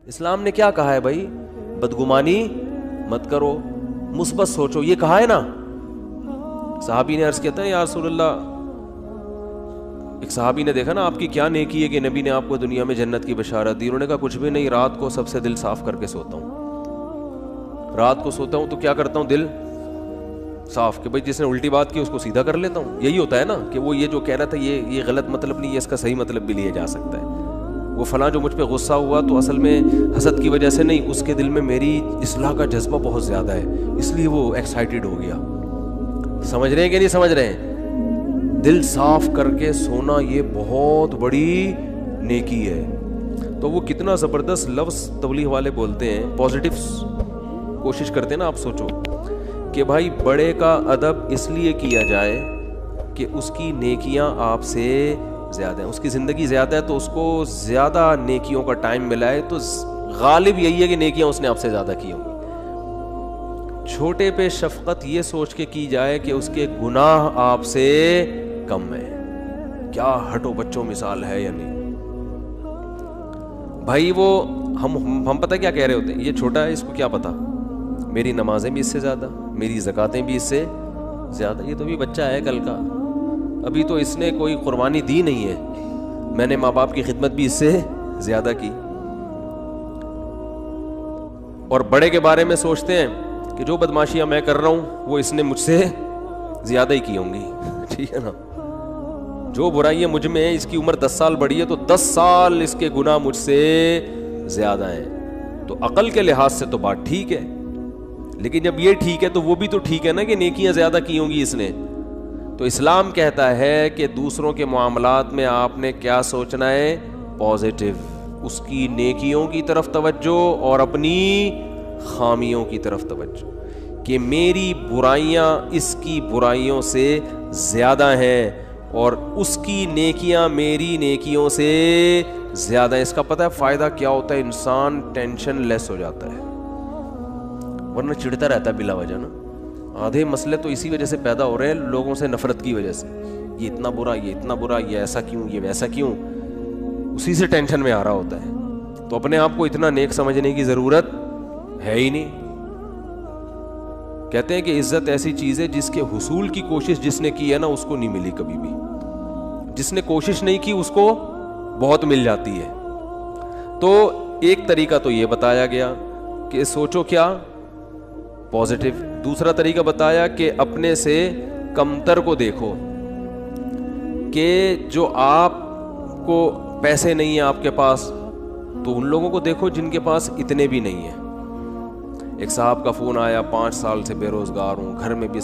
اسلام نے کیا کہا ہے بھائی؟ بدگمانی مت کرو، مثبت سوچو، یہ کہا ہے نا. صحابی نے عرض کیا تھا یا رسول اللہ، ایک صحابی نے دیکھا نا آپ کی کیا نیکی ہے کہ نبی نے آپ کو دنیا میں جنت کی بشارت دی. انہوں نے کہا کچھ بھی نہیں، رات کو سب سے دل صاف کر کے سوتا ہوں. رات کو سوتا ہوں تو کیا کرتا ہوں؟ دل صاف، کہ بھائی جس نے الٹی بات کی اس کو سیدھا کر لیتا ہوں. یہی ہوتا ہے نا کہ وہ یہ جو کہہ رہا تھا یہ غلط مطلب نہیں ہے، اس کا صحیح مطلب بھی لیا جا سکتا ہے. وہ فلاں جو مجھ پہ غصہ ہوا تو اصل میں حسد کی وجہ سے نہیں، اس کے دل میں میری اصلاح کا جذبہ بہت زیادہ ہے، اس لیے وہ ایکسائٹیڈ ہو گیا. سمجھ رہے ہیں کہ نہیں سمجھ رہے ہیں؟ دل صاف کر کے سونا یہ بہت بڑی نیکی ہے. تو وہ کتنا زبردست لفظ تبلیغ والے بولتے ہیں، پازیٹیو کوشش کرتے ہیں نا. آپ سوچو کہ بھائی بڑے کا ادب اس لیے کیا جائے کہ اس کی نیکیاں آپ سے زیادہ ہیں، اس کی زندگی زیادہ ہے تو اس کو زیادہ نیکیوں کا ٹائم ملا ہے، تو غالب یہی ہے کہ نیکیاں اس نے آپ سے زیادہ کی ہوں گی. چھوٹے پہ شفقت یہ سوچ کے کی جائے کہ اس کے گناہ آپ سے کم ہے. کیا ہٹو بچوں مثال ہے یا نہیں بھائی؟ وہ ہم پتہ کیا کہہ رہے ہوتے ہیں، یہ چھوٹا ہے، اس کو کیا پتا، میری نمازیں بھی اس سے زیادہ، میری زکاتیں بھی اس سے زیادہ. یہ تو بھی بچہ ہے کل کا، ابھی تو اس نے کوئی قربانی دی نہیں ہے، میں نے ماں باپ کی خدمت بھی اس سے زیادہ کی. اور بڑے کے بارے میں سوچتے ہیں کہ جو بدماشیاں میں کر رہا ہوں وہ اس نے مجھ سے زیادہ ہی کی ہوں گی. ٹھیک ہے نا؟ جو برائیاں مجھ میں ہیں، اس کی عمر 10 سال بڑی ہے تو 10 سال اس کے گناہ مجھ سے زیادہ ہیں. تو عقل کے لحاظ سے تو بات ٹھیک ہے، لیکن جب یہ ٹھیک ہے تو وہ بھی تو ٹھیک ہے نا کہ نیکیاں زیادہ کی ہوں گی اس نے. تو اسلام کہتا ہے کہ دوسروں کے معاملات میں آپ نے کیا سوچنا ہے؟ پازیٹیو، اس کی نیکیوں کی طرف توجہ اور اپنی خامیوں کی طرف توجہ، کہ میری برائیاں اس کی برائیوں سے زیادہ ہیں اور اس کی نیکیاں میری نیکیوں سے زیادہ ہیں. اس کا پتہ ہے فائدہ کیا ہوتا ہے؟ انسان ٹینشن لیس ہو جاتا ہے، ورنہ چڑھتا رہتا ہے بلا وجہ نا. آدھے مسئلے تو اسی وجہ سے پیدا ہو رہے ہیں، لوگوں سے نفرت کی وجہ سے. یہ اتنا برا، یہ اتنا برا، یہ ایسا کیوں، یہ ویسا کیوں، اسی سے ٹینشن میں آ رہا ہوتا ہے. تو اپنے آپ کو اتنا نیک سمجھنے کی ضرورت ہے ہی نہیں. کہتے ہیں کہ عزت ایسی چیز ہے جس کے حصول کی کوشش جس نے کی ہے نا اس کو نہیں ملی کبھی بھی، جس نے کوشش نہیں کی اس کو بہت مل جاتی ہے. تو ایک طریقہ تو یہ بتایا گیا کہ سوچو کیا؟ پازیٹیو. دوسرا طریقہ بتایا کہ اپنے سے کمتر کو دیکھو، کہ جو آپ کو پیسے نہیں ہیں آپ کے پاس تو ان لوگوں کو دیکھو جن کے پاس اتنے بھی نہیں ہیں. ایک صاحب کا فون آیا، 5 سال سے بے روزگار ہوں، گھر میں بھی